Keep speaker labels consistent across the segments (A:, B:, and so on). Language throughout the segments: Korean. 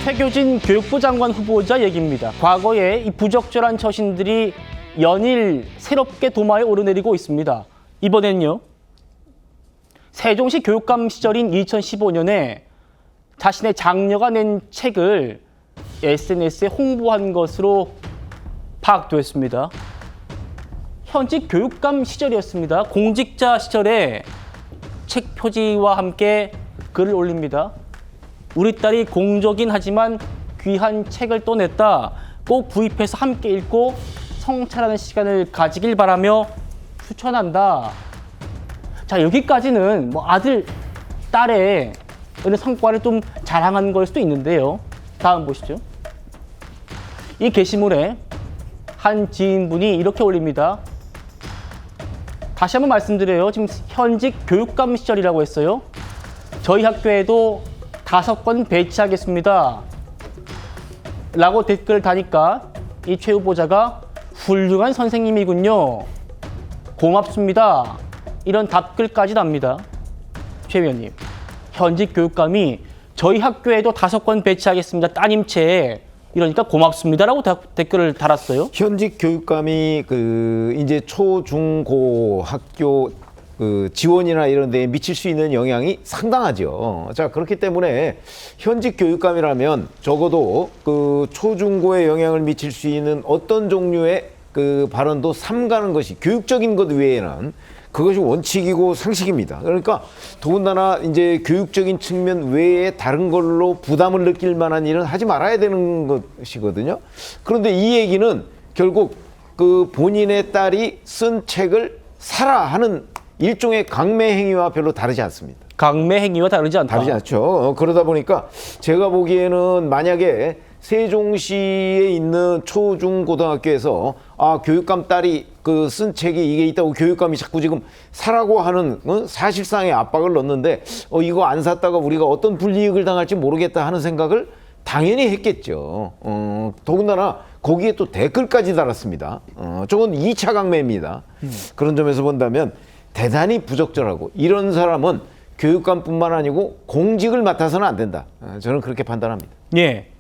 A: 최교진 교육부 장관 후보자 얘기입니다. 과거에 이 부적절한 처신들이 연일 새롭게 도마에 오르내리고 있습니다. 이번엔요. 세종시 교육감 시절인 2015년에 자신의 장녀가 낸 책을 SNS에 홍보한 것으로 파악됐습니다. 현직 교육감 시절이었습니다. 공직자 시절에 책 표지와 함께 글을 올립니다. 우리 딸이 공적인 하지만 귀한 책을 또 냈다. 꼭 구입해서 함께 읽고 성찰하는 시간을 가지길 바라며 추천한다. 자, 여기까지는 뭐 아들, 딸의 이런 성과를 좀 자랑한 걸 수도 있는데요. 다음 보시죠. 이 게시물에 한 지인분이 이렇게 올립니다. 다시 한번 말씀드려요. 지금 현직 교육감 시절이라고 했어요. 저희 학교에도 5건 배치하겠습니다. 라고 댓글을 다니까 이 최 후보자가 훌륭한 선생님이군요. 고맙습니다. 이런 답글까지 납니다. 최 위원님, 현직 교육감이 저희 학교에도 5건 배치하겠습니다. 따님체 이러니까 고맙습니다라고 댓글을 달았어요.
B: 현직 교육감이 이제 초, 중, 고 학교 지원이나 이런 데에 미칠 수 있는 영향이 상당하죠. 자, 그렇기 때문에 현직 교육감이라면 적어도 초, 중, 고에 영향을 미칠 수 있는 어떤 종류의 발언도 삼가는 것이 교육적인 것 외에는 그것이 원칙이고 상식입니다. 그러니까 더군다나 이제 교육적인 측면 외에 다른 걸로 부담을 느낄 만한 일은 하지 말아야 되는 것이거든요. 그런데 이 얘기는 결국 본인의 딸이 쓴 책을 사라 하는 일종의 강매 행위와 별로 다르지 않습니다.
A: 강매 행위와 다르지 않다.
B: 다르지 않죠. 그러다 보니까 제가 보기에는 만약에 세종시에 있는 초, 중, 고등학교에서 교육감 딸이 쓴 책이 이게 있다고 교육감이 자꾸 지금 사라고 하는 사실상의 압박을 넣는데 이거 안 샀다가 우리가 어떤 불이익을 당할지 모르겠다 하는 생각을 당연히 했겠죠. 더군다나 거기에 또 댓글까지 달았습니다. 저건 2차 강매입니다. 그런 점에서 본다면 대단히 부적절하고 이런 사람은 교육감뿐만 아니고 공직을 맡아서는 안 된다. 저는 그렇게 판단합니다.
A: 예.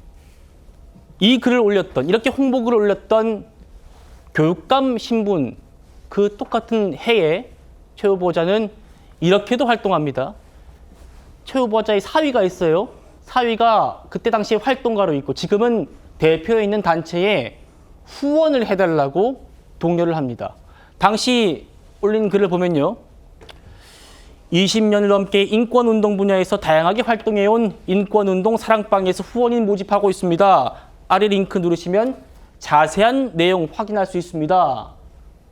A: 이 글을 올렸던, 이렇게 홍보글을 올렸던 교육감 신분 그 똑같은 해에 최 후보자는 이렇게도 활동합니다. 최 후보자의 사위가 있어요. 사위가 그때 당시에 활동가로 있고 지금은 대표에 있는 단체에 후원을 해달라고 독려를 합니다. 당시 올린 글을 보면요. 20년을 넘게 인권운동 분야에서 다양하게 활동해온 인권운동 사랑방에서 후원인 모집하고 있습니다. 아래 링크 누르시면 자세한 내용 확인할 수 있습니다.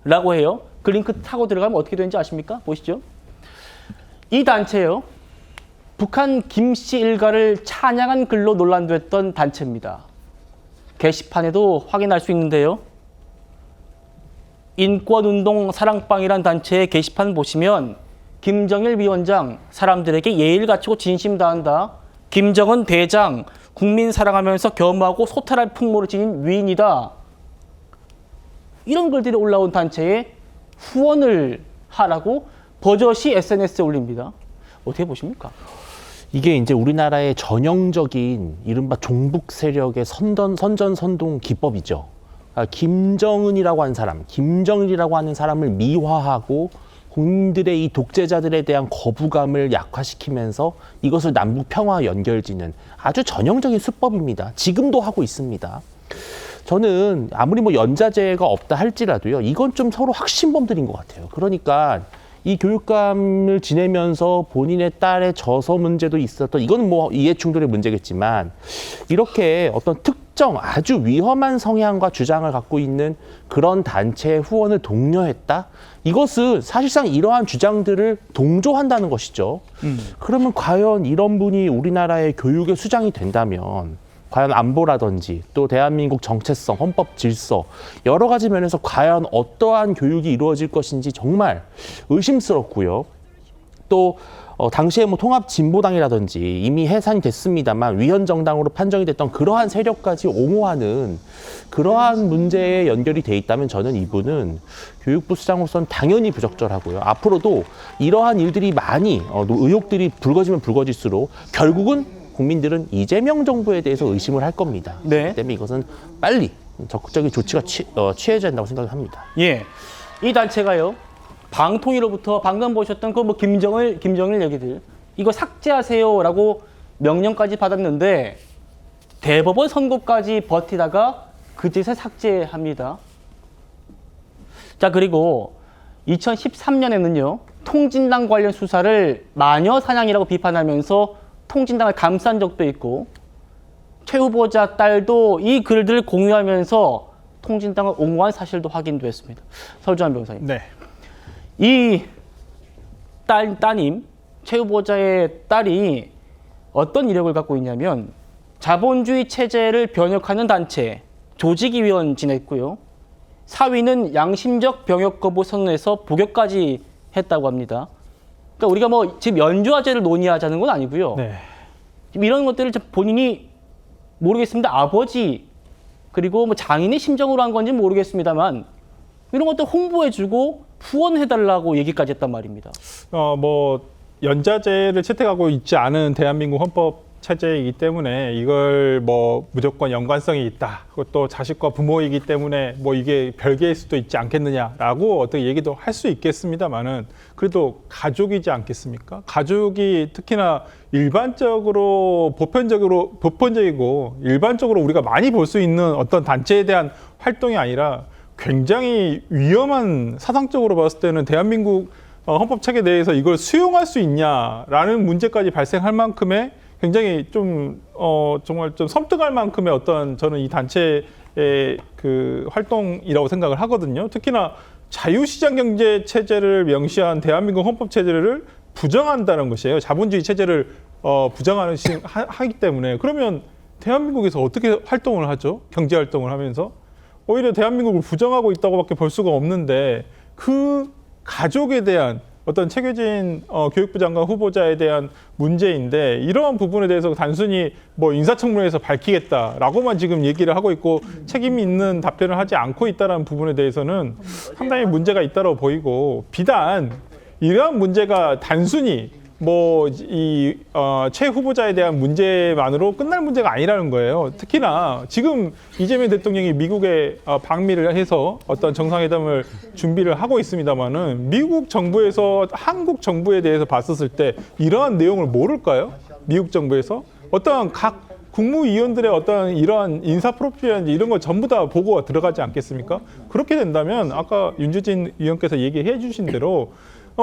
A: 라고 해요. 그 링크 타고 들어가면 어떻게 되는지 아십니까? 보시죠. 이 단체요. 북한 김씨 일가를 찬양한 글로 논란됐던 단체입니다. 게시판에도 확인할 수 있는데요. 인권운동 사랑방이란 단체의 게시판 보시면 김정일 위원장, 사람들에게 예의를 갖추고 진심 다한다. 김정은 대장, 국민 사랑하면서 겸하고 소탈할 풍모를 지닌 위인이다. 이런 글들이 올라온 단체에 후원을 하라고 버젓이 SNS에 올립니다. 어떻게 보십니까?
C: 이게 이제 우리나라의 전형적인 이른바 종북 세력의 선전선동 기법이죠. 김정은이라고 하는 사람, 김정일이라고 하는 사람을 미화하고 국민들의 이 독재자들에 대한 거부감을 약화시키면서 이것을 남북 평화 연결짓는 아주 전형적인 수법입니다. 지금도 하고 있습니다. 저는 아무리 뭐 연자제가 없다 할지라도요, 이건 좀 서로 확신범들인 것 같아요. 그러니까 이 교육감을 지내면서 본인의 딸의 저서 문제도 있었던, 이건 뭐 이해충돌의 문제겠지만, 이렇게 어떤 특정 아주 위험한 성향과 주장을 갖고 있는 그런 단체의 후원을 독려했다? 이것은 사실상 이러한 주장들을 동조한다는 것이죠. 그러면 과연 이런 분이 우리나라의 교육의 수장이 된다면 과연 안보라든지 또 대한민국 정체성, 헌법 질서 여러 가지 면에서 과연 어떠한 교육이 이루어질 것인지 정말 의심스럽고요. 또 당시에 뭐 통합진보당이라든지 이미 해산이 됐습니다만 위헌정당으로 판정이 됐던 그러한 세력까지 옹호하는 그러한 문제에 연결이 돼 있다면 저는 이분은 교육부 수장으로서는 당연히 부적절하고요. 앞으로도 이러한 일들이 많이 의혹들이 불거지면 불거질수록 결국은 국민들은 이재명 정부에 대해서 의심을 할 겁니다.
A: 네.
C: 그렇기 때문에 이것은 빨리 적극적인 조치가 취해져야 된다고 생각합니다.
A: 예, 이 단체가요 방통위로부터 방금 보셨던 그 뭐 김정일 얘기들 이거 삭제하세요라고 명령까지 받았는데 대법원 선고까지 버티다가 그제서 삭제합니다. 자, 그리고 2013년에는요 통진당 관련 수사를 마녀 사냥이라고 비판하면서 통진당을 감싼 적도 있고 최 후보자 딸도 이 글들을 공유하면서 통진당을 옹호한 사실도 확인도 했습니다. 설주환 변호사님.
D: 네.
A: 이 따님, 최 후보자의 딸이 어떤 이력을 갖고 있냐면 자본주의 체제를 변혁하는 단체 조직위원 지냈고요. 사위는 양심적 병역 거부 선언에서 복역까지 했다고 합니다. 그러니까 우리가 뭐 지금 연좌제를 논의하자는 건 아니고요.
D: 네.
A: 지금 이런 것들을 본인이 모르겠습니다. 아버지 그리고 뭐 장인의 심정으로 한 건지 모르겠습니다만 이런 것들 홍보해주고 후원해달라고 얘기까지 했단 말입니다.
D: 뭐 연좌제를 채택하고 있지 않은 대한민국 헌법 체제이기 때문에 이걸 뭐 무조건 연관성이 있다. 그것도 자식과 부모이기 때문에 뭐 이게 별개일 수도 있지 않겠느냐라고 어떻게 얘기도 할 수 있겠습니다만은 그래도 가족이지 않겠습니까? 가족이 특히나 일반적으로 보편적이고 일반적으로 우리가 많이 볼 수 있는 어떤 단체에 대한 활동이 아니라 굉장히 위험한 사상적으로 봤을 때는 대한민국 헌법 체계 내에서 이걸 수용할 수 있냐라는 문제까지 발생할 만큼의 굉장히 좀 정말 좀 섬뜩할 만큼의 어떤 저는 이 단체의 그 활동이라고 생각을 하거든요. 특히나 자유시장 경제 체제를 명시한 대한민국 헌법 체제를 부정한다는 것이에요. 자본주의 체제를 하기 때문에 그러면 대한민국에서 어떻게 활동을 하죠? 경제 활동을 하면서 오히려 대한민국을 부정하고 있다고밖에 볼 수가 없는데 그 가족에 대한 어떤 책임진 교육부 장관 후보자에 대한 문제인데 이러한 부분에 대해서 단순히 뭐 인사청문회에서 밝히겠다라고만 지금 얘기를 하고 있고 책임 있는 답변을 하지 않고 있다는 부분에 대해서는 상당히 문제가 있다고 보이고 비단 이러한 문제가 단순히 뭐 최 후보자에 대한 문제만으로 끝날 문제가 아니라는 거예요. 특히나 지금 이재명 대통령이 미국에 방미를 해서 어떤 정상회담을 준비를 하고 있습니다만은 미국 정부에서 한국 정부에 대해서 봤었을 때 이러한 내용을 모를까요? 미국 정부에서 어떤 각 국무위원들의 어떤 이러한 인사 프로필이라든지 이런 거 전부 다 보고가 들어가지 않겠습니까? 그렇게 된다면 아까 윤주진 위원께서 얘기해 주신 대로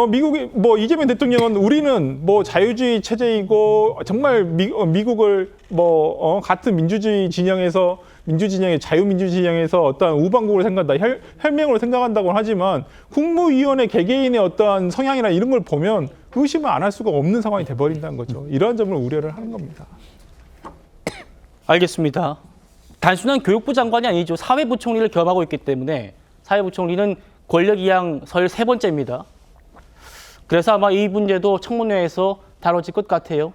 D: 미국이 뭐 이재명 대통령은 우리는 뭐 자유주의 체제이고 정말 미국을 뭐 같은 민주주의 진영의 자유민주 진영에서 어떠한 우방국으로 생각한다, 혈맹으로 생각한다고 하지만 국무위원회 개개인의 어떠한 성향이나 이런 걸 보면 의심을 안 할 수가 없는 상황이 돼버린다는 거죠. 이러한 점을 우려를 하는 겁니다.
A: 알겠습니다. 단순한 교육부 장관이 아니죠. 사회부총리를 겸하고 있기 때문에 사회부총리는 권력이양 설 3번째입니다. 그래서 아마 이 문제도 청문회에서 다뤄질 것 같아요.